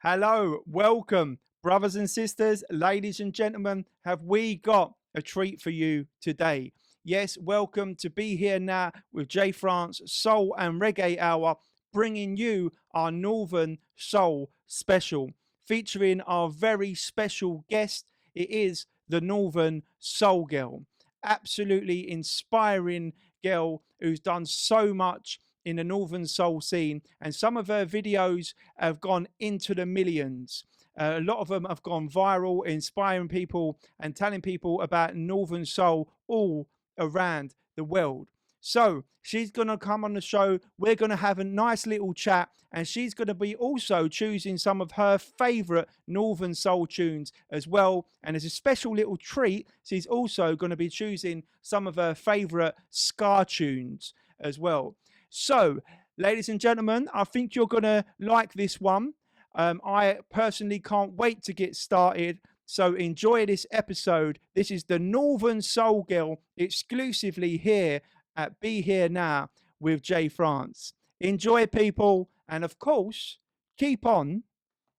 Hello, welcome, brothers and sisters, ladies and gentlemen. Have we got a treat for you today? Yes, welcome to Be Here Now with J France Soul and Reggae Hour, bringing you our Northern Soul special, featuring our very special guest. It is the Northern Soul Girl, absolutely inspiring girl who's done so much in the Northern Soul scene, and some of her videos have gone into the millions. A lot of them have gone viral, inspiring people and telling people about Northern Soul all around the world. So she's going to come on the show. We're going to have a nice little chat, and she's going to be also choosing some of her favorite Northern Soul tunes as well. And as a special little treat, she's also going to be choosing some of her favorite ska tunes as well. So, ladies and gentlemen, I think you're going to like this one. I personally can't wait to get started. So enjoy this episode. This is the Northern Soul Girl exclusively here at Be Here Now with J France. Enjoy, people. And of course, keep on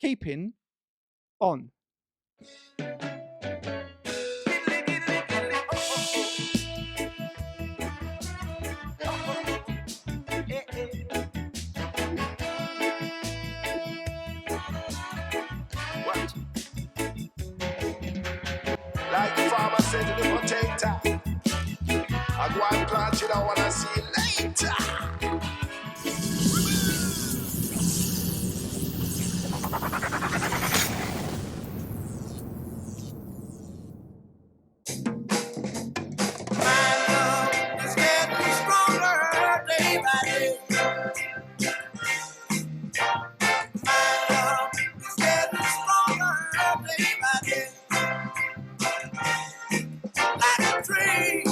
keeping on. Like the farmer said to the potato, I go and plant it, I wanna see you later. My love is getting stronger day by day. My love is getting stronger day by day. Like a tree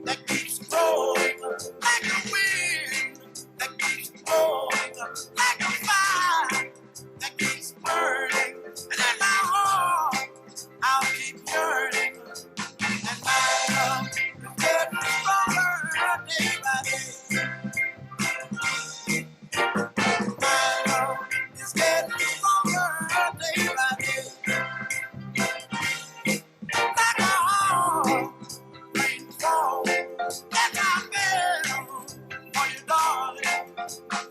that keeps growing, like a wind that keeps blowing, like a fire that keeps burning, and in my heart I'll keep yearning, and my love is getting stronger day by day. My love is getting stronger day by day. Like a heart rainfall that I feel for you, darling, and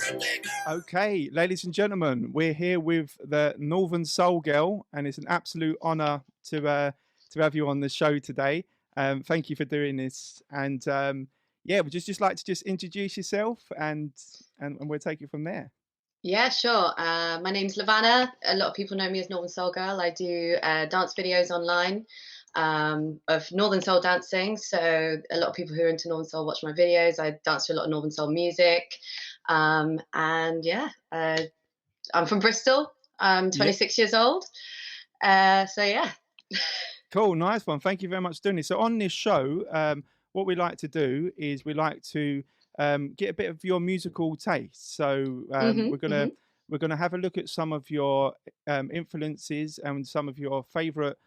everything. Okay, ladies and gentlemen, we're here with the Northern Soul Girl, and it's an absolute honour to have you on the show today. Thank you for doing this, and yeah, we'd just like to just introduce yourself, and we'll take it from there. Yeah, sure. My name's Levanna. A lot of people know me as Northern Soul Girl. I do dance videos online of Northern Soul dancing. So a lot of people who are into Northern Soul watch my videos. I dance to a lot of Northern Soul music. And yeah, I'm from Bristol. I'm 26 years old. So yeah. Cool, nice one. Thank you very much for doing this. So on this show, what we like to do is we like to get a bit of your musical taste. So we're gonna have a look at some of your influences and some of your favorite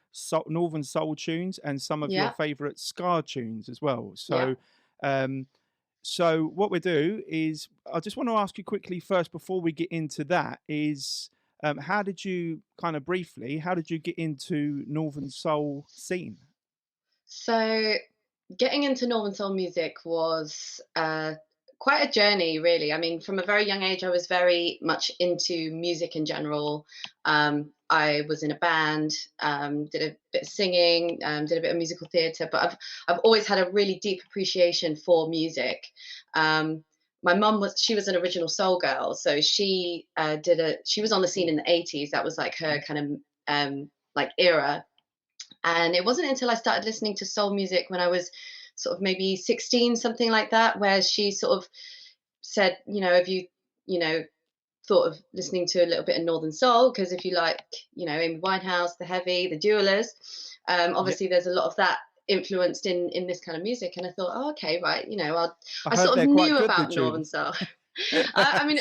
Northern Soul tunes and some of your favorite ska tunes as well. So so what we do is I just want to ask you quickly first before we get into that is how did you how did you get into Northern Soul scene? So getting into Northern Soul music was quite a journey, really. I mean, from a very young age, I was very much into music in general. I was in a band, did a bit of singing, did a bit of musical theatre, but I've always had a really deep appreciation for music. My mum she was an original soul girl, so she was on the scene in the 80s. That was like her kind of like era. And it wasn't until I started listening to soul music when I was sort of maybe 16, something like that, where she sort of said, have you, thought of listening to a little bit of Northern Soul? Because if you like, Amy Winehouse, The Heavy, The Duelers, obviously there's a lot of that influenced in this kind of music. And I thought, oh, okay, right, I sort of knew about Northern Soul. I mean,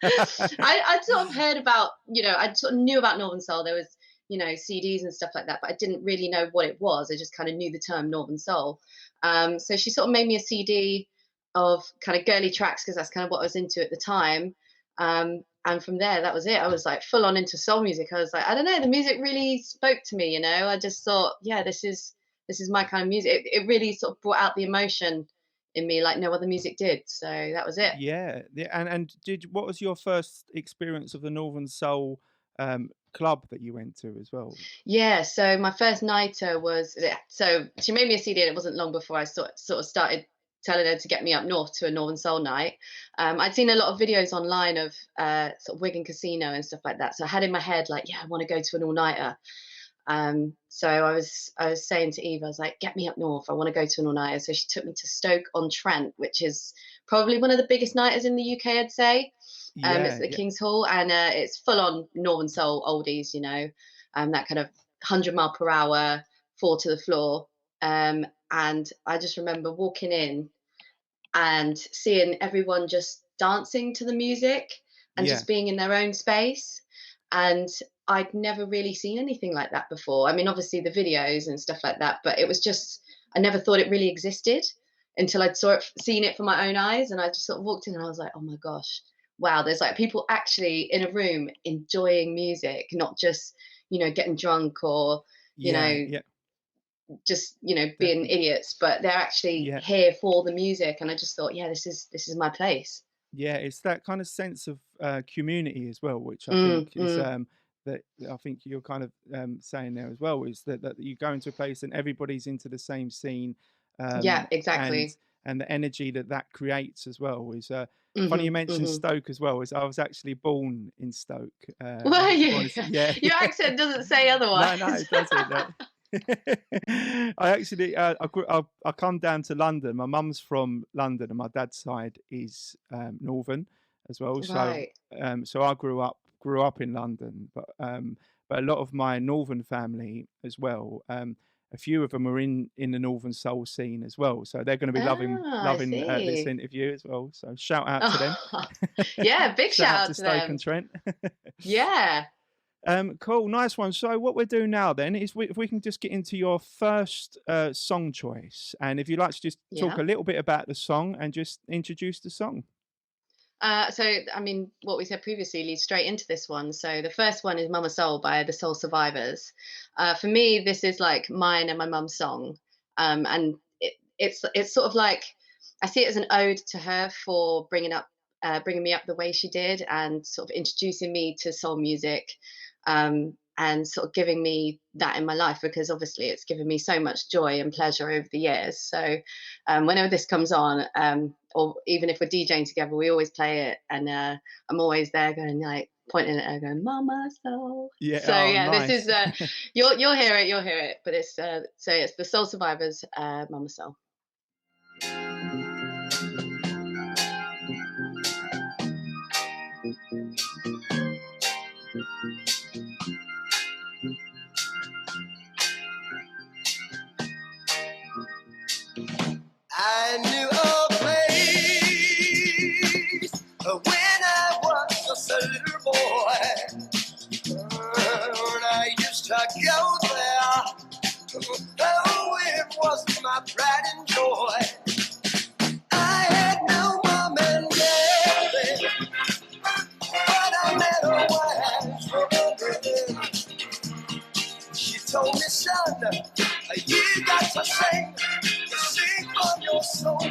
I sort of heard about, I sort of knew about Northern Soul. There was, CDs and stuff like that, but I didn't really know what it was. I just kind of knew the term Northern Soul. So she sort of made me a CD of kind of girly tracks because that's kind of what I was into at the time. and from there, that was it. I was like full on into soul music. I was like, I don't know, the music really spoke to me. I just thought, yeah, this is my kind of music. It really sort of brought out the emotion in me like no other music did. So that was it. Yeah, yeah. And what was your first experience of the Northern Soul club that you went to as well? Yeah, so my first nighter was, yeah, so she made me a CD, and it wasn't long before I sort of started telling her to get me up north to a Northern Soul night. I'd seen a lot of videos online of sort of Wigan Casino and stuff like that, so I had in my head like, yeah, I want to go to an all nighter. So I was saying to Eve, I was like, get me up north. I want to go to an all nighter. So she took me to Stoke-on-Trent, which is probably one of the biggest nighters in the UK, I'd say. It's Yeah, the yeah, King's Hall, and it's full on Northern Soul oldies, that kind of 100 mile per hour, four to the floor. And I just remember walking in and seeing everyone just dancing to the music and yeah, just being in their own space. And I'd never really seen anything like that before. I mean, obviously the videos and stuff like that, but it was just, I never thought it really existed until I'd seen it for my own eyes. And I just sort of walked in and I was like, oh my gosh, wow, there's like people actually in a room enjoying music, not just, getting drunk or, you yeah, know, yeah, just being definitely. idiots, but they're actually Yeah, here for the music. And I just thought, yeah, this is my place. yeah. It's that kind of sense of community as well, which I Mm, think is mm. that I think you're kind of saying there as well, is that you go into a place and everybody's into the same scene, Yeah, and exactly. the energy that that creates as well is funny you Hmm, mentioned hmm. Stoke as well. Is I was actually born in Stoke. I Well, was born in, yeah, yeah, your yeah. accent doesn't say No, no, otherwise. it doesn't. No. I actually, I come down to London. My mum's from London, and my dad's side is northern as well. So, Right. so I grew up in London, but a lot of my northern family as well. A few of them are in the northern soul scene as well. So they're going to be loving Ah, I loving this see. interview as well. So shout out to them. Oh, yeah, big Shout shout out out to to Stoke and them. Trent. Yeah, Cool, nice one. So what we'll do now then is if we can just get into your first song choice, and if you'd like to just talk yeah. a little bit about the song and just introduce the song. So, I mean, what we said previously leads straight into this one. So, the first one is Mama Soul by the Soul Survivors. For me, this is like mine and my mum's song. And it's sort of like, I see it as an ode to her for bringing me up the way she did and sort of introducing me to soul music, and sort of giving me that in my life, because obviously it's given me so much joy and pleasure over the years. So, whenever this comes on, or even if we're DJing together, we always play it, and I'm always there going like pointing at her, going "Mama Soul." Yeah, So oh yeah, this is nice. you'll hear it. But it's so it's the Soul Survivors, "Mama Soul." I knew a place when I was just a little boy. And I used to go there. Oh, it was my pride and joy. I had no mom and dad, but I met a wise woman. She told me, son, you got to sing from your soul.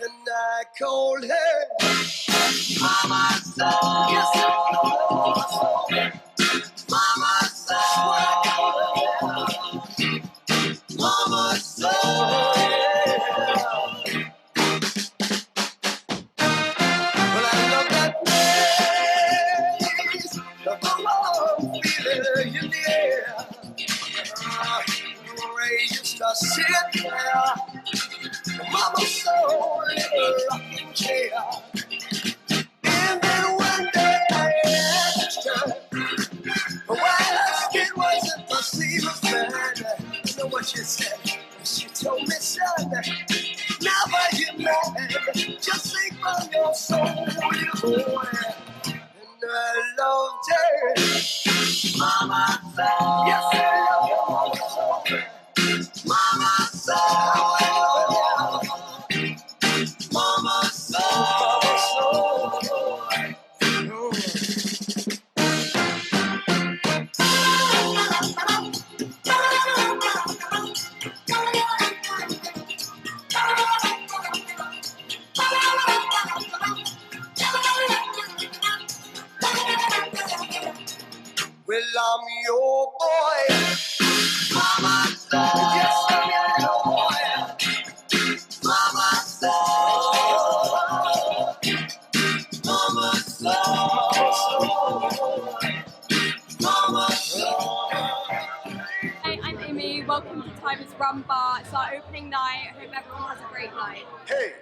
And I called her Mama Soul. Yes, I called her Mama Soul. Mama Soul. Well, I love that place. The warm feeling in the air. I used to sit there, Mama Soul in a rocking chair. And then one day I asked her why her skin wasn't the same as mine. You know what she said? She told me, son, never you mad, just sing from your soul, you boy. And I loved her, Mama Soul. Yes, I love you, Mama Soul. Mama Soul. Mama Soul. Mama Soul. Well, I'm your boy. Mama soul. Yes, I'm your boy. Mama soul. Mama soul. Mama soul. Hey, I'm Amy. Welcome to Timer's Rum Bar. It's our opening night. I hope everyone has a great night. Hey,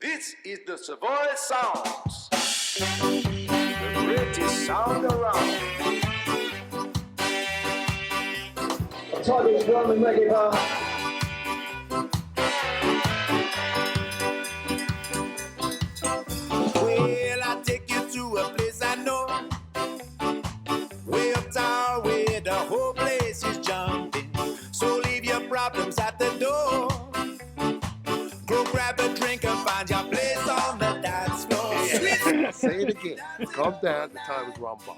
this is the Savoy Sounds, the greatest sound around. Tiger's Rum and Reggae Bar. Well, I'll take you to a place I know. Way uptown where the whole place is jumping. So leave your problems at the door. Go grab a drink and find your place on the dance floor. Say it again. Come down to Tiger's Rum Bar.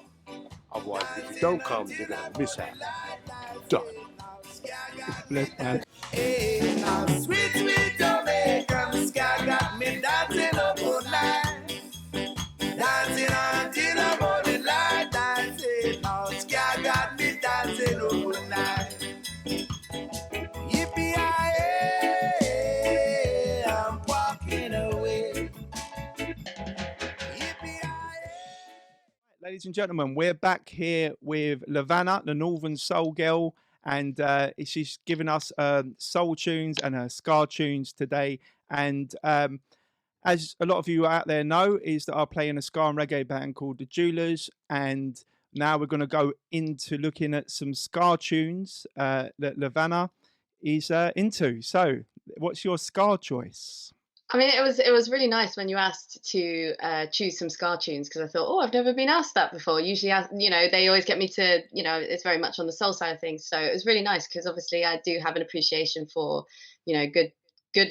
Otherwise, if you don't come, you're going to miss out. Done. Bless, man. Hey, now sweet, sweet Jamaican sky got me dancing up all night. Dancing until the morning light. Dancing, now sky got me dancing up all night. Yippee-yi-yay, I'm walking away. Yippee-yi-yay. Ladies and gentlemen, we're back here with Levanna, the Northern Soul Girl, and she's given us soul tunes and ska tunes today. And as a lot of you out there know, is that I play in a ska and reggae band called the Jewelers, and now we're going to go into looking at some ska tunes that Levanna is into. So, what's your ska choice? I mean, it was really nice when you asked to choose some ska tunes, because I thought, oh, I've never been asked that before. Usually, they always get me to, it's very much on the soul side of things. So it was really nice because obviously I do have an appreciation for, good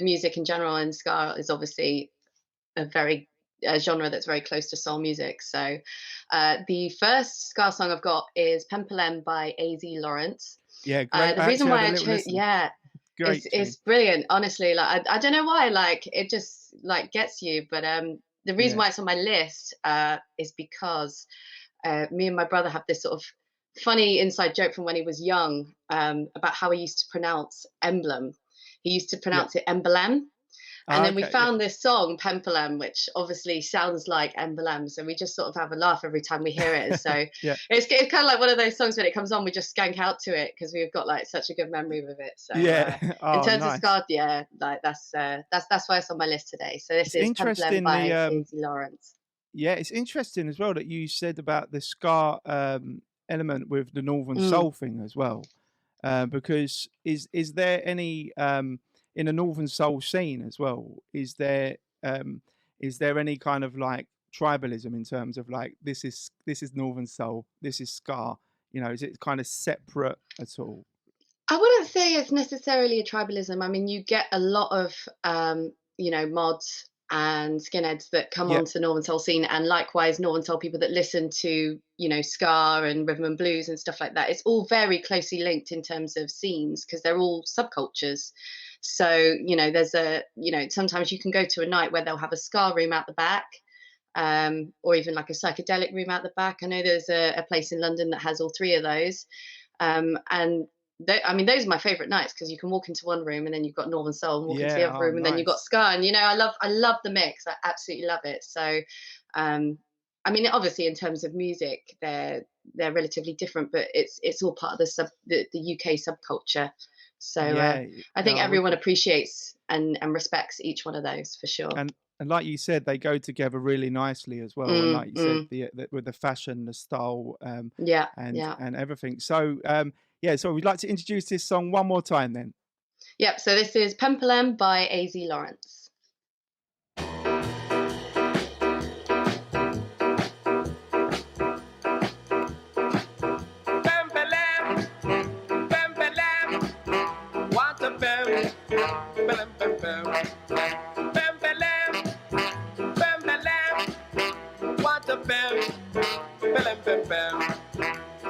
music in general, and ska is obviously a genre that's very close to soul music. So the first ska song I've got is Pempalem by A.Z. Lawrence. Yeah, great. The reason why I chose, Great it's brilliant, honestly. Like I don't know why, like it just like gets you. But the reason why it's on my list is because me and my brother have this sort of funny inside joke from when he was young about how he used to pronounce emblem. He used to pronounce it emblem. And then we found this song, Pempalem, which obviously sounds like emblem. So we just sort of have a laugh every time we hear it. So it's kind of like one of those songs when it comes on, we just skank out to it because we've got like such a good memory with it. So in terms of ska, like that's why it's on my list today. So this is Pempalem by A.Z. Lawrence. Yeah, it's interesting as well that you said about the ska element with the Northern Soul thing as well, because is there any in the Northern Soul scene as well, is there any kind of like tribalism in terms of like this is Northern Soul, this is ska, is it kind of separate at all? I wouldn't say it's necessarily a tribalism. I mean, you get a lot of mods and skinheads that come onto the Northern Soul scene, and likewise Northern Soul people that listen to ska and rhythm and blues and stuff like that. It's all very closely linked in terms of scenes because they're all subcultures. So there's sometimes you can go to a night where they'll have a ska room out the back, or even like a psychedelic room out the back. I know there's a place in London that has all three of those, and those are my favorite nights because you can walk into one room and then you've got Northern Soul, and walk into the other room and then you've got ska, and I love the mix. I absolutely love it. So obviously in terms of music they're relatively different, but it's all part of the UK subculture. So I think everyone appreciates and respects each one of those for sure. And like you said, they go together really nicely as well. And like you said, with the fashion, the style, and everything. So so we'd like to introduce this song one more time then. Yep. So this is Pempalem by A.Z. Lawrence.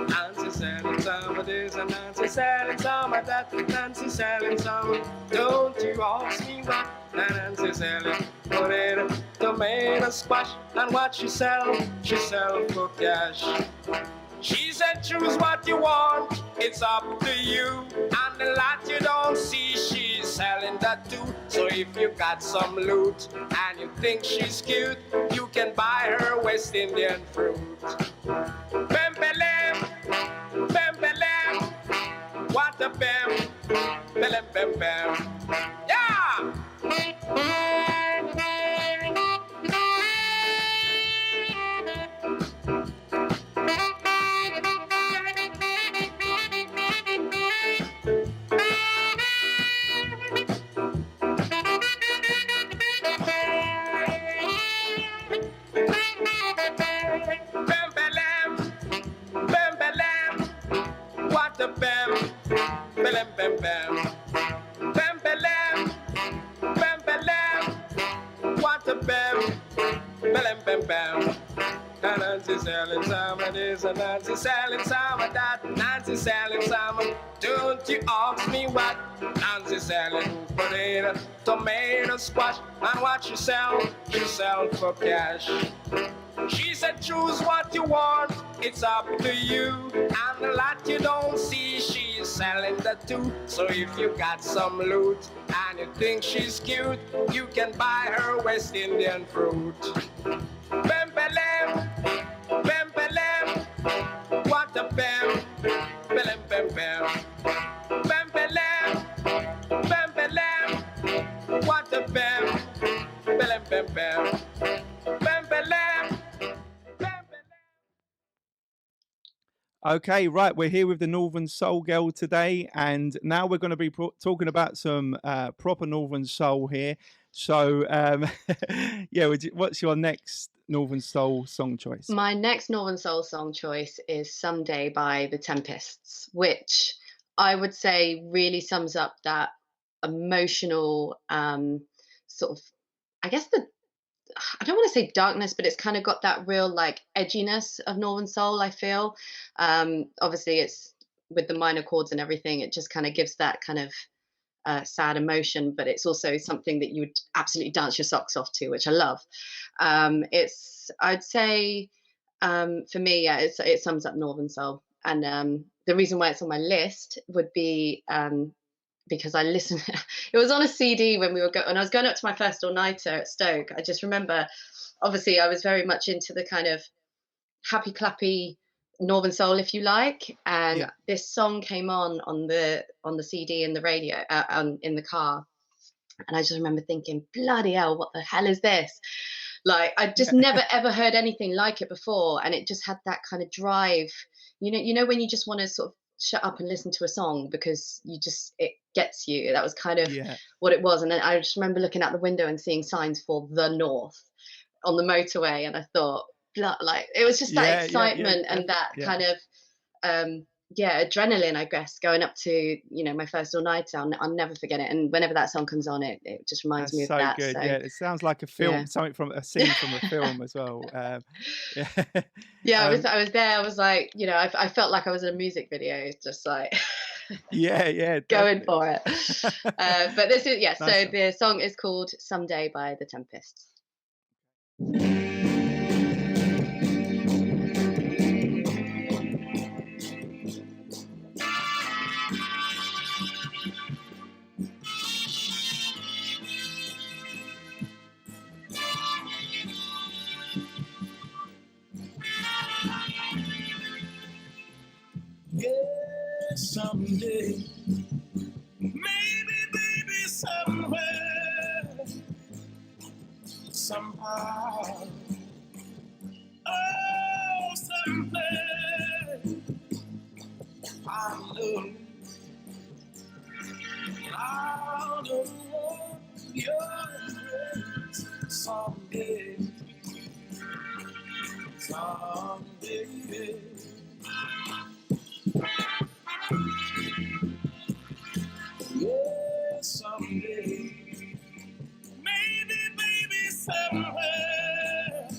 Nancy selling some of this and Nancy selling some of that. Nancy selling some. Don't you ask me what Nancy selling? Potato, tomato, squash, and what she sell for cash. She said, choose what you want, it's up to you. And the lot you don't see, she's selling that too. So if you got some loot and you think she's cute, you can buy her West Indian fruit. Bembelem, bembelem, what a bem, belem bem bem. Yeah! Bembelem, bembelem, what a bem, belem bem bem. Bembelem, bembelem, what a bem, belem bem bem. Nancy selling some of this and Nancy selling some of that. Nancy selling some. Don't you ask me what? Nancy selling potato, tomato, squash, and what she sell for cash. She said, choose what you want, it's up to you. And a lot you don't see, she's selling that too. So if you got some loot and you think she's cute, you can buy her West Indian fruit. Bembelem, bembelem, what a bem, belem bem bem. Bembelem, bembelem, what a bem, belem bem bem. Bembelem. Okay, right. We're here with the Northern Soul Girl today, and now we're going to be talking about some proper Northern Soul here. So, yeah, what's your next Northern Soul song choice? My next Northern Soul song choice is Someday by the Tempests, which I would say really sums up that emotional sort of, I guess I don't want to say darkness, but it's kind of got that real like edginess of Northern Soul, I feel. Obviously, it's with the minor chords and everything, it just kind of gives that kind of sad emotion, but it's also something that you would absolutely dance your socks off to, which I love. I'd say, for me, yeah, it sums up Northern Soul. And the reason why it's on my list would be because I listened. It was on a CD when we were and I was going up to my first all-nighter at Stoke. I just remember, obviously, I was very much into the kind of happy clappy Northern Soul, if you like, and this song came on the CD in the radio in the car, and I just remember thinking, bloody hell, what the hell is this? Like, I just never ever heard anything like it before, and it just had that kind of drive. You know when you just want to sort of shut up and listen to a song because it gets you. That was kind of what it was. And then I just remember looking out the window and seeing signs for the North on the motorway, and I thought, like, it was just that excitement and that kind of adrenaline, I guess, going up to my first all-nighter. I'll never forget it, and whenever that song comes on, it just reminds me of that. Good. So yeah, it sounds like a film, something from a scene from a film as well. I was there. I was like, I felt like I was in a music video, just like going for it. But this is nice. So the song is called "Someday" by the Tempests. Yeah, someday, maybe, baby, somewhere, somehow, oh, someday, I'll know your grace. Someday, yeah, someday, maybe, baby, somewhere,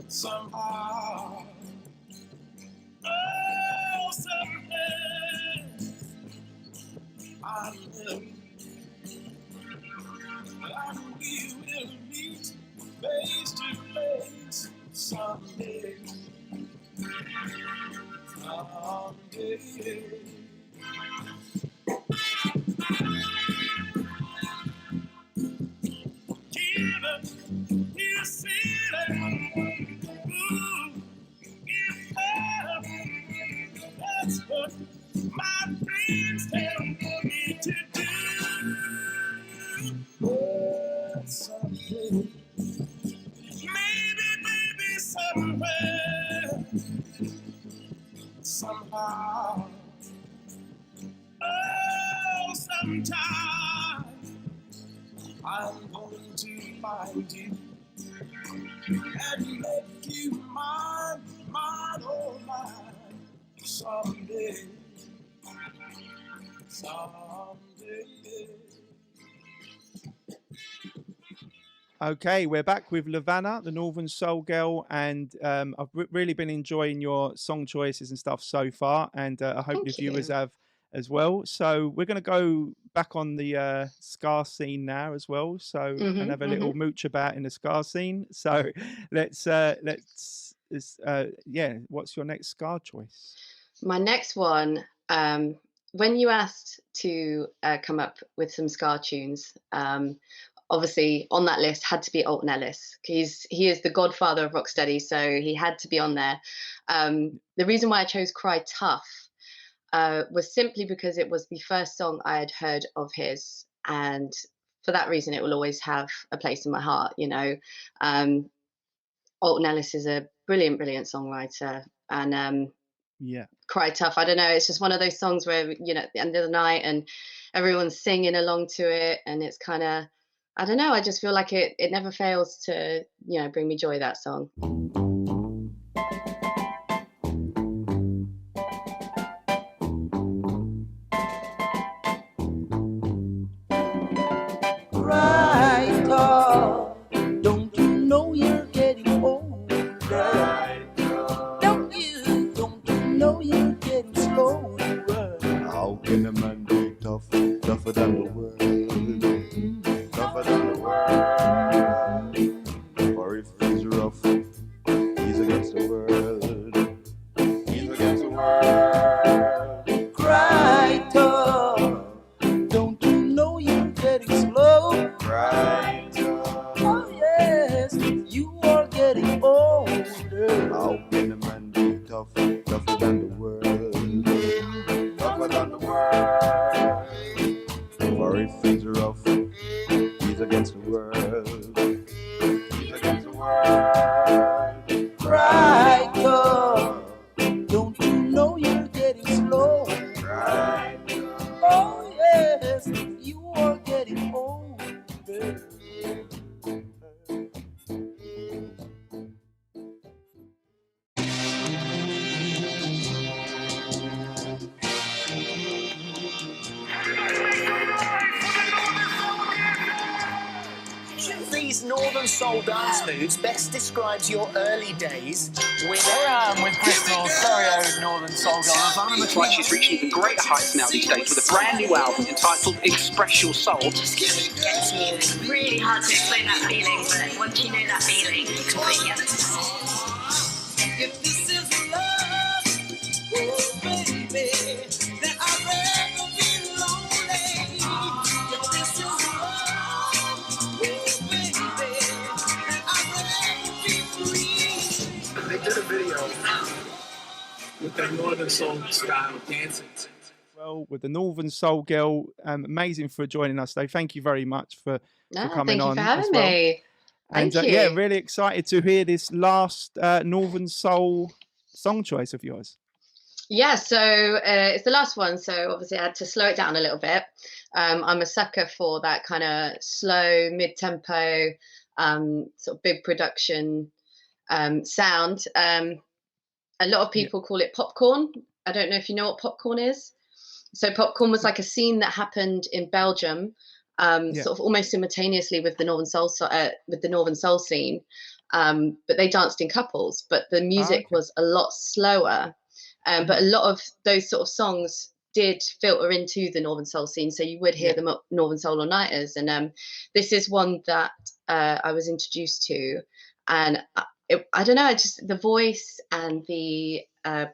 somehow, oh, someday, I know we will meet face to face someday. someday. Even you see that, ooh, if that's what my friends tell me to do. But someday, maybe, maybe somewhere, somehow, oh, sometime, I'm going to find you and make you mine, mine, oh mine, someday, someday. Okay, we're back with Levanna, the Northern Soul Girl, and I've really been enjoying your song choices and stuff so far, and I hope Thank the viewers you. have as well. So we're going to go back on the ska scene now as well, so and have a little mooch about in the ska scene. So yeah, what's your next ska choice? My next one, when you asked to come up with some ska tunes, obviously on that list had to be Alton Ellis. He is the godfather of rocksteady, so he had to be on there. The reason why I chose Cry Tough was simply because it was the first song I had heard of his, and for that reason it will always have a place in my heart, you know. Alton Ellis is a brilliant songwriter, and Yeah. Cry Tough, I don't know, it's just one of those songs where, you know, at the end of the night and everyone's singing along to it, and it's kind of, I don't know, I just feel like it never fails to, you know, bring me joy, that song. Cry tough, don't you know you're getting older? Don't you know you're getting slower? How can a man be tough, tougher than the world, tougher than the world? For if he's rough, he's against the world, he's against the world. Cry tough, don't you know you're getting slow? Cry tough. Oh yes, you are getting older. How can a man be tough, tougher than the world, tougher than the world? For if he's rough, he's against the world, he's against the world. Cry tough, don't you know you're getting slow? Cry Oh yes, you are getting older. Which of these Northern Soul dance moves best describes your early days with... Here I am with Bristol's very own Northern Soul girl, Levanna. Looks like she's reaching even greater heights now these days with a brand new album entitled Express Your Soul. Gets you. It's really hard to explain that feeling, but once you know that feeling, you completely understand. If this is love, oh baby, then I'd rather be lonely. If this is love, oh baby, then I'd rather be free. They did a video with their Northern Soul style dancing. Well, with the Northern Soul Girl, amazing for joining us today. Thank you very much for coming Thank you on for as having well. me. And Thank you. yeah, really excited to hear this last Northern Soul song choice of yours. Yeah, so it's the last one, so obviously I had to slow it down a little bit. I'm a sucker for that kind of slow, mid-tempo, sort of big production sound. A lot of people call it popcorn. I don't know if you know what popcorn is. So popcorn was like a scene that happened in Belgium, sort of almost simultaneously with the Northern Soul scene. But they danced in couples, but the music was a lot slower. But a lot of those sort of songs did filter into the Northern Soul scene, so you would hear them at Northern Soul all-nighters. And this is one that I was introduced to, and I don't know, just the voice and the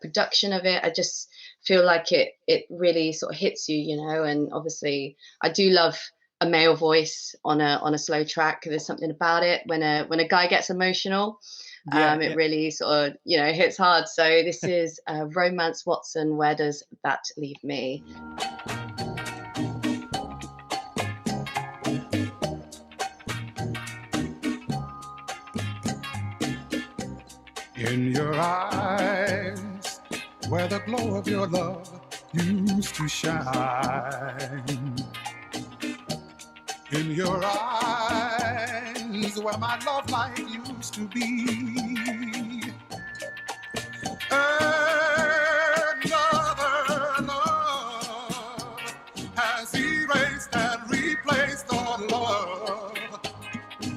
production of it. I just feel like it really sort of hits you, you know. And obviously, I do love a male voice on a slow track. There's something about it when a guy gets emotional. It really sort of, you know, hits hard. So this is Romance Watson, Where Does That Leave Me? In your eyes, where the glow of your love used to shine. In your eyes, where my love light used to be. Another love has erased and replaced the love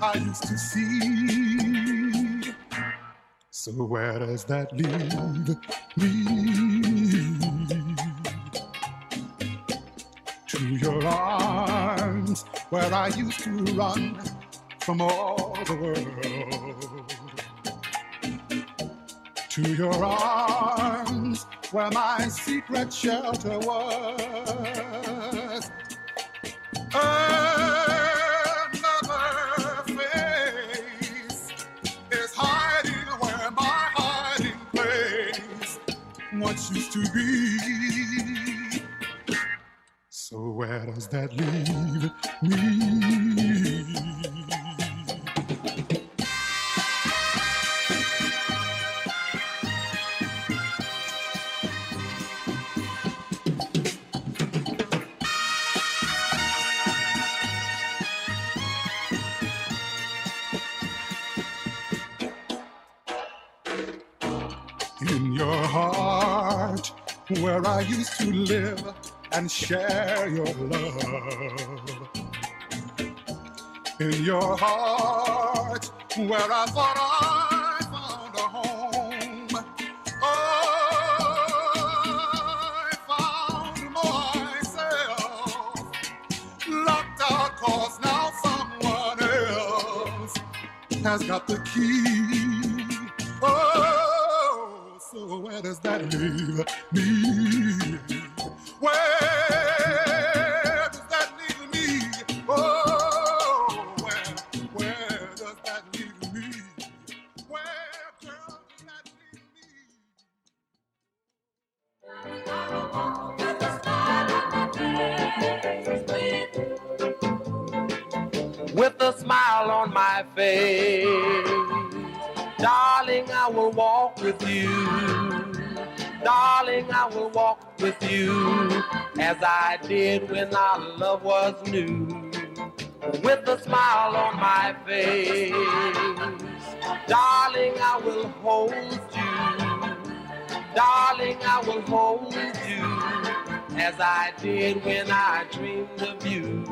I used to see. So where does that leave me? To your arms, where I used to run from all the world. To your arms, where my secret shelter was. Another face is hiding where my hiding place once used to be. So where does that leave me? In your heart, where I used to live and share your love. In your heart, where I thought I found a home. I found myself locked out, 'cause now someone else has got the key. Oh, so where does that leave me? Where does that leave me? Oh, where does that leave me? Where, girl, does that leave me? With a smile on my face, darling, I will walk with you. Darling, I will walk with you as I did when our love was new. With a smile on my face, darling, I will hold you. Darling, I will hold you as I did when I dreamed of you.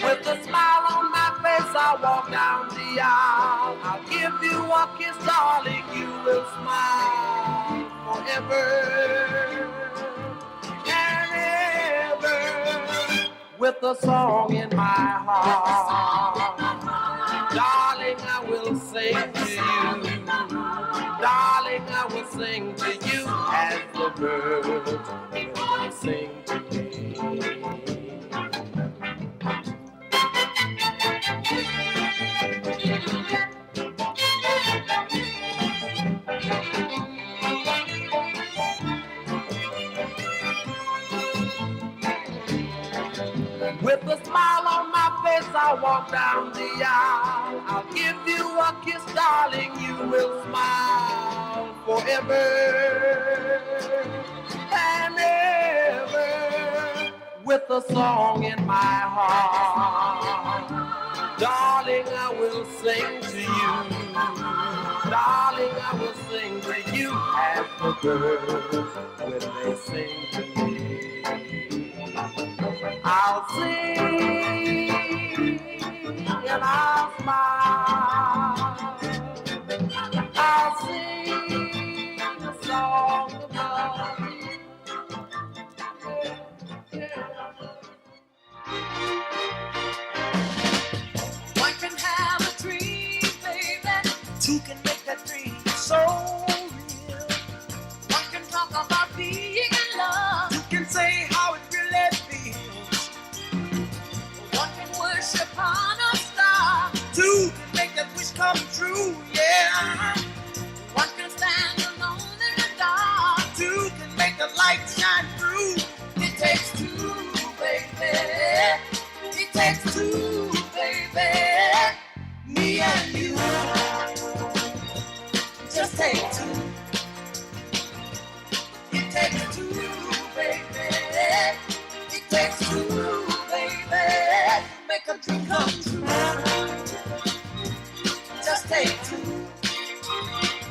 With a smile on my face, I'll walk down the aisle. I'll give you a kiss, darling, you will smile forever and ever. With a song in my heart, darling, I will sing to you. Darling, I will sing to you as the birds will sing to me. With a smile on my face, I'll walk down the aisle. I'll give you a kiss, darling, you will smile forever and ever. With a song in my heart, darling, I will sing to you. Darling, I will sing to you as the birds when they sing to me. I'll sing and I'll smile. I'll sing a song about you. One can have a dream, baby. Two can make that dream so real. Just take two. It takes two, baby. It takes two, baby. Make a dream come true. Just take two.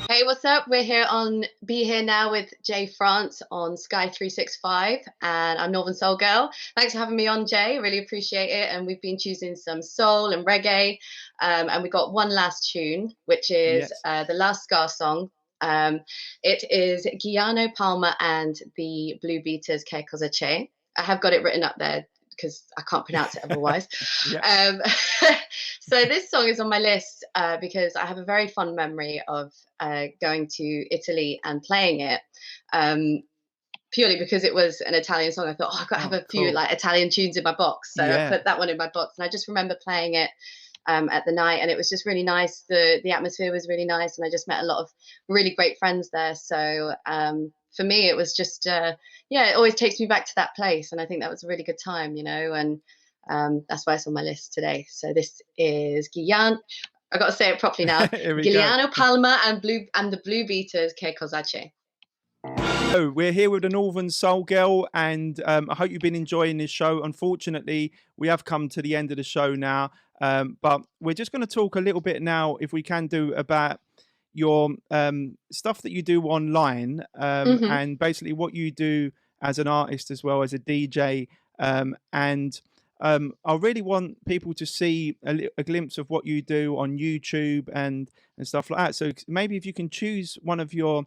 Hey, what's up? We're here on Be Here Now with Jay France on Sky 365, and I'm Northern Soul Girl. Thanks for having me on, Jay. Really appreciate it. And we've been choosing some soul and reggae, and we got one last tune, which is Yes. the last Scar song. It is Guiano Palmer and the Blue Beaters Ke Cosa Che. I have got it written up there because I can't pronounce it otherwise. Yeah. So this song is on my list because I have a very fond memory of going to Italy and playing it. Purely because it was an Italian song. I thought, oh, I've got to have a few Cool. like Italian tunes in my box. So I Yeah. put that one in my box, and I just remember playing it at the night, and it was just really nice. The atmosphere was really nice, and I just met a lot of really great friends there. So for me, it was just it always takes me back to that place, and I think that was a really good time, you know, and that's why it's on my list today. So this is Gian. I got to say it properly now. Here we go. Giuliano Palma and the Blue Beaters Ke Cosa Che. So we're here with the Northern Soul Girl, and I hope you've been enjoying this show. Unfortunately, we have come to the end of the show now, but we're just going to talk a little bit now, if we can do, about your stuff that you do online, and basically what you do as an artist as well as a DJ. And I really want people to see a glimpse of what you do on YouTube and stuff like that. So maybe if you can choose one of your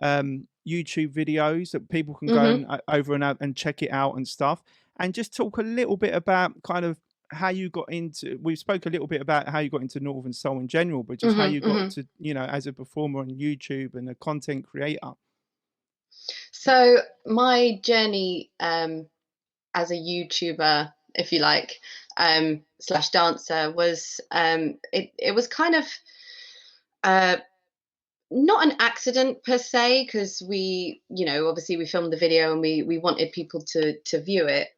YouTube videos that people can go and over and check it out and stuff, and just talk a little bit about kind of how you got into. We spoke a little bit about how you got into Northern Soul in general, but just how you got to, you know, as a performer on YouTube and a content creator. So my journey as a YouTuber, if you like, slash dancer was it was kind of not an accident per se, because we, you know, obviously we filmed the video and we wanted people to view it.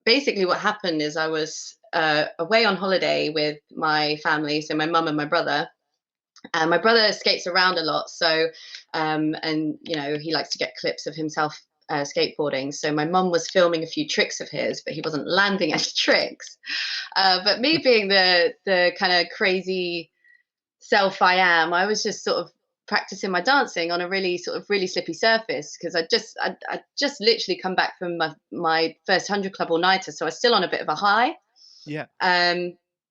Basically what happened is I was away on holiday with my family, so my mum and my brother. And my brother skates around a lot, so and you know, he likes to get clips of himself skateboarding. So my mum was filming a few tricks of his, but he wasn't landing any tricks. But me being the kind of crazy self I am, I was just sort of practicing my dancing on a really slippy surface, because I just literally come back from my first 100 Club all nighter, so I was still on a bit of a high. Yeah.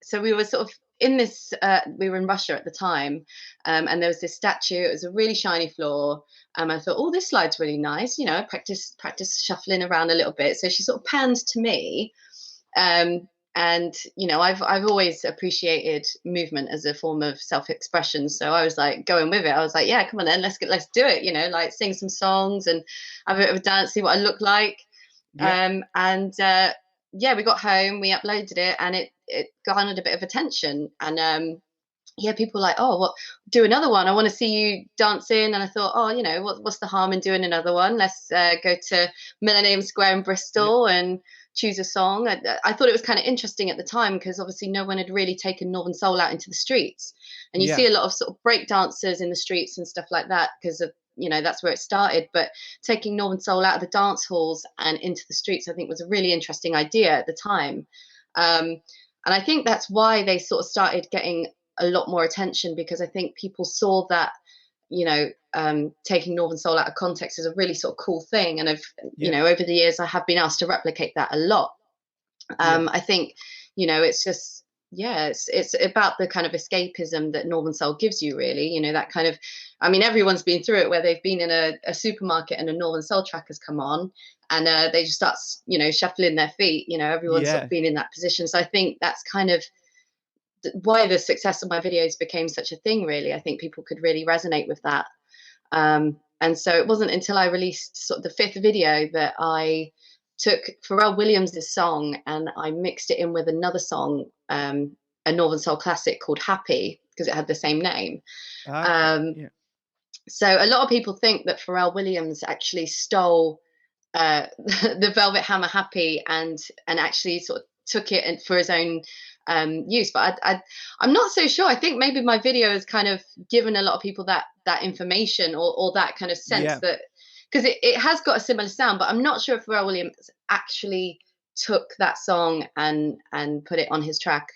So we were sort of in this. We were in Russia at the time, and there was this statue. It was a really shiny floor. I thought, oh, this slide's really nice. You know, I practice shuffling around a little bit. So she sort of pans to me. And you know, I've always appreciated movement as a form of self-expression. So I was like going with it. I was like, yeah, come on then, let's do it. You know, like sing some songs and have a bit of a dance, see what I look like. Yeah. Yeah, we got home, we uploaded it, and it garnered a bit of attention. And yeah, people were like, oh, what? Do another one. I want to see you dancing. And I thought, oh, you know, what's the harm in doing another one? Let's go to Millennium Square in Bristol and choose a song. I thought it was kind of interesting at the time, because obviously no one had really taken Northern Soul out into the streets, and you see a lot of sort of break dancers in the streets and stuff like that, because of, you know, that's where it started. But taking Northern Soul out of the dance halls and into the streets, I think, was a really interesting idea at the time. And I think that's why they sort of started getting a lot more attention, because I think people saw that, you know, taking Northern Soul out of context is a really sort of cool thing. And you know, over the years, I have been asked to replicate that a lot. I think, you know, it's just, yeah, it's about the kind of escapism that Northern Soul gives you, really. You know, that kind of, I mean, everyone's been through it, where they've been in a supermarket and a Northern Soul track has come on, and they just start, you know, shuffling their feet. You know, everyone's sort of been in that position. So I think that's kind of why the success of my videos became such a thing, really. I think people could really resonate with that. And so it wasn't until I released sort of the 5th video that I took Pharrell Williams' song and I mixed it in with another song, a Northern Soul classic called Happy, because it had the same name. So a lot of people think that Pharrell Williams actually stole the Velvet Hammer Happy and actually sort of took it for his own use. But I'm not so sure. I think maybe my video has kind of given a lot of people that information or that kind of sense that, because it has got a similar sound, but I'm not sure if Pharrell Williams actually took that song and put it on his track.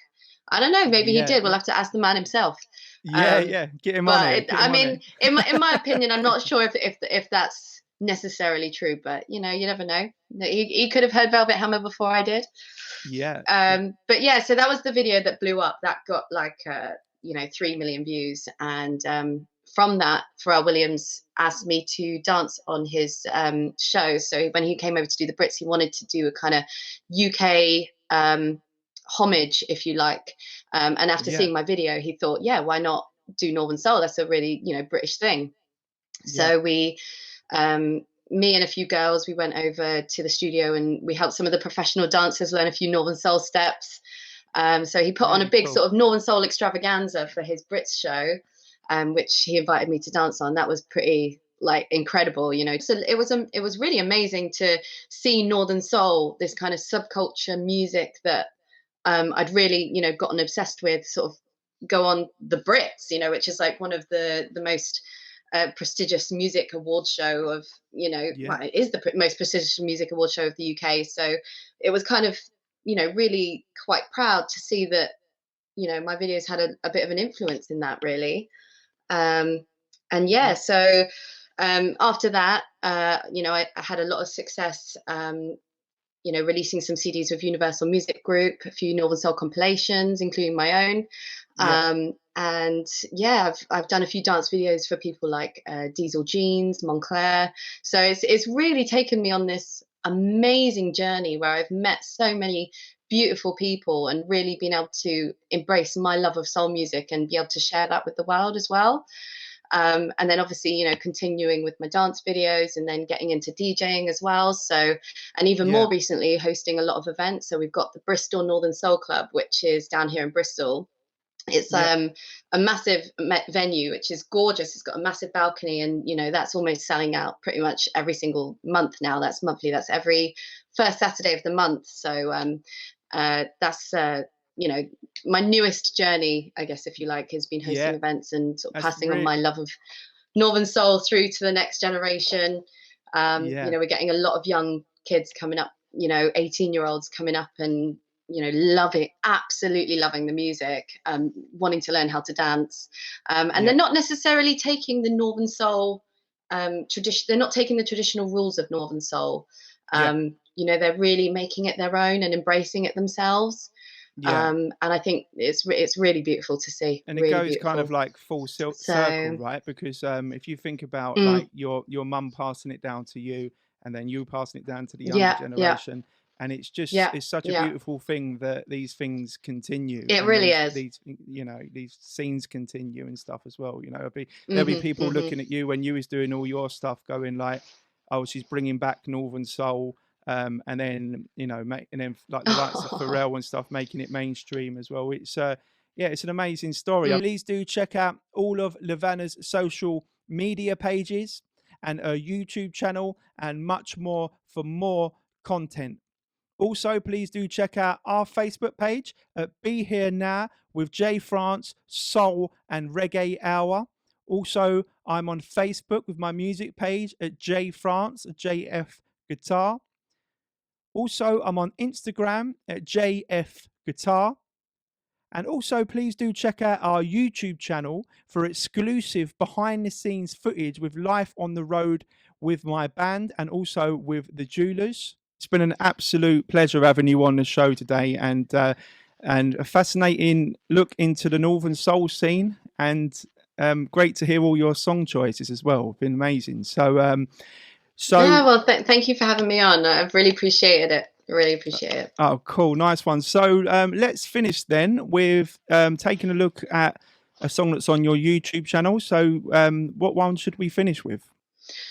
I don't know. Maybe he did. We'll have to ask the man himself. Get him on it. I mean, in my opinion, I'm not sure if that's necessarily true. But you never know. He could have heard Velvet Hammer before I did. But yeah, so that was the video that blew up. That got like 3 million views, and from that, Pharrell Williams asked me to dance on his show. So when he came over to do the Brits, he wanted to do a kind of UK homage, if you like. And after seeing my video, he thought, yeah, why not do Northern Soul? That's a really British thing. So we, me and a few girls, we went over to the studio and we helped some of the professional dancers learn a few Northern Soul steps. So he put on a big sort of Northern Soul extravaganza for his Brits show, which he invited me to dance on. That was pretty incredible, So it was really amazing to see Northern Soul, this kind of subculture music that I'd really gotten obsessed with, sort of go on the Brits, which is like one of the most prestigious music award show of well, it is the most prestigious music award show of the UK. So it was kind of really quite proud to see that my videos had a bit of an influence in that, really. So after that, I had a lot of success releasing some CDs with Universal Music Group, a few Northern Soul compilations, including my own. And I've done a few dance videos for people like Diesel Jeans, Montclair. So it's really taken me on this amazing journey where I've met so many beautiful people and really been able to embrace my love of soul music and be able to share that with the world as well. And then obviously, continuing with my dance videos and then getting into DJing as well. So, and even more recently, hosting a lot of events. So we've got the Bristol Northern Soul Club, which is down here in Bristol. It's a massive venue, which is gorgeous. It's got a massive balcony, and that's almost selling out pretty much every single month now. That's monthly. That's every first Saturday of the month. So that's my newest journey, I guess, if you like, has been hosting events and sort of passing on my love of Northern Soul through to the next generation. We're getting a lot of young kids coming up, 18-year-olds coming up and absolutely loving the music, wanting to learn how to dance, and they're not necessarily taking the Northern Soul tradition. They're not taking the traditional rules of Northern Soul. They're really making it their own and embracing it themselves. And I think it's really beautiful to see. And it really goes beautiful. kind of like full circle, right? Because if you think about like your mum passing it down to you, and then you passing it down to the younger generation. And it's just it's such a beautiful thing that these things continue. It really is. These these scenes continue and stuff as well. There'll be people looking at you when you was doing all your stuff, going like, "Oh, she's bringing back Northern Soul," and then like the likes of Pharrell and stuff, making it mainstream as well. It's it's an amazing story. Please do check out all of Levanna's social media pages and her YouTube channel and much more for more content. Also, please do check out our Facebook page at Be Here Now with J France, Soul and Reggae Hour. Also, I'm on Facebook with my music page at J France, JF Guitar. Also, I'm on Instagram at JF Guitar. And also, please do check out our YouTube channel for exclusive behind-the-scenes footage with life on the road with my band and also with the Jewelers. It's been an absolute pleasure having you on the show today, and a fascinating look into the Northern Soul scene, and great to hear all your song choices as well. Been amazing. So thank you for having me on. I've really appreciated it. Really appreciate it. Oh, cool. Nice one. So let's finish then with taking a look at a song that's on your YouTube channel. So what one should we finish with?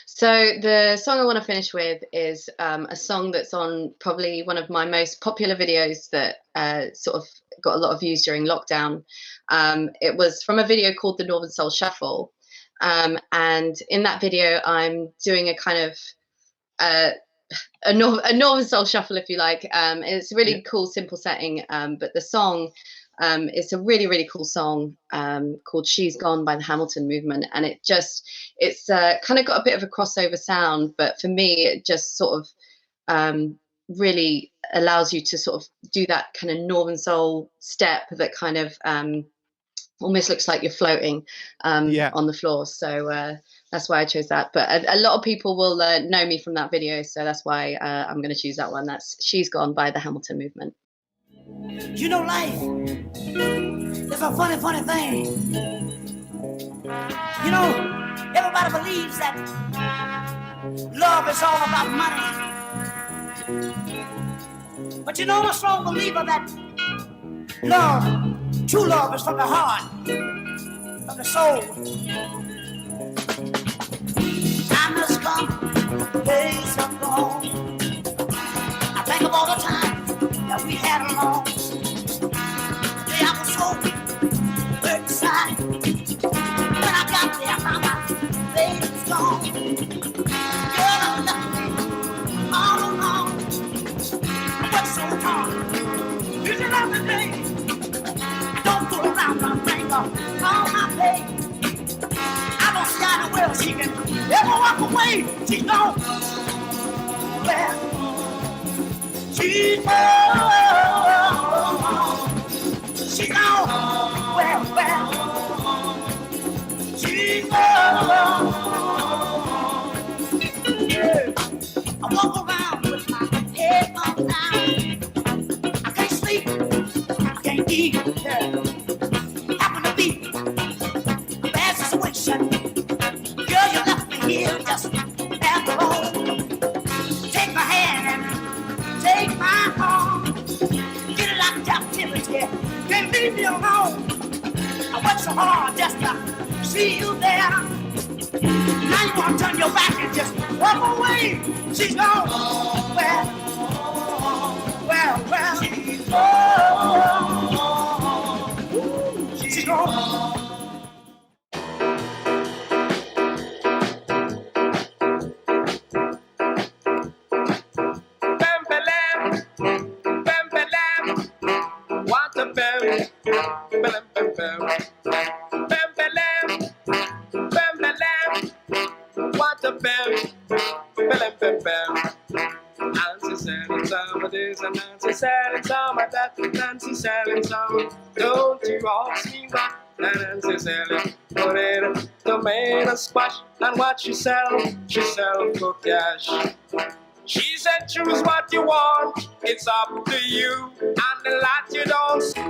So the song I want to finish with is a song that's on probably one of my most popular videos that sort of got a lot of views during lockdown. It was from a video called The Northern Soul Shuffle. And in that video, I'm doing a kind of a northern soul shuffle, if you like. It's a really cool, simple setting, but the song, it's a really, really cool song called "She's Gone" by the Hamilton Movement, and it's kind of got a bit of a crossover sound, but for me, it just sort of really allows you to sort of do that kind of northern soul step that kind of almost looks like you're floating on the floor. So that's why I chose that. But a lot of people will know me from that video, so that's why I'm going to choose that one. That's "She's Gone" by the Hamilton Movement. You know, life is a funny, funny thing. You know, everybody believes that love is all about money. But you know, I'm a strong believer that love, true love, is from the heart, from the soul. Time has come, days have gone. I think of all the time that we had alone. Today I was so hurt inside. When I got there, I found my baby's gone. Girl, I'm left all alone. I worked so hard. Did you love me, babe? Don't fool around my finger on my pay. I don't see how in the world she can ever walk away. She's gone. Well, she's gone. She's gone. Well, she's gone. Yeah. I walk around with my head on down. I can't sleep. I can't eat. Yeah. Happen to be a bad situation. Girl, you left me here just after all. Take my hand and take my arm. Get it out of captivity. Can't leave me alone. I worked so hard just to see you there. Now you want to turn your back and just walk away. She's gone. Well. She's gone. Nancy Sally song, don't you ask me why? Nancy Sally put in tomato squash, and what she sell for cash. She said choose what you want, it's up to you, and the lot you don't see.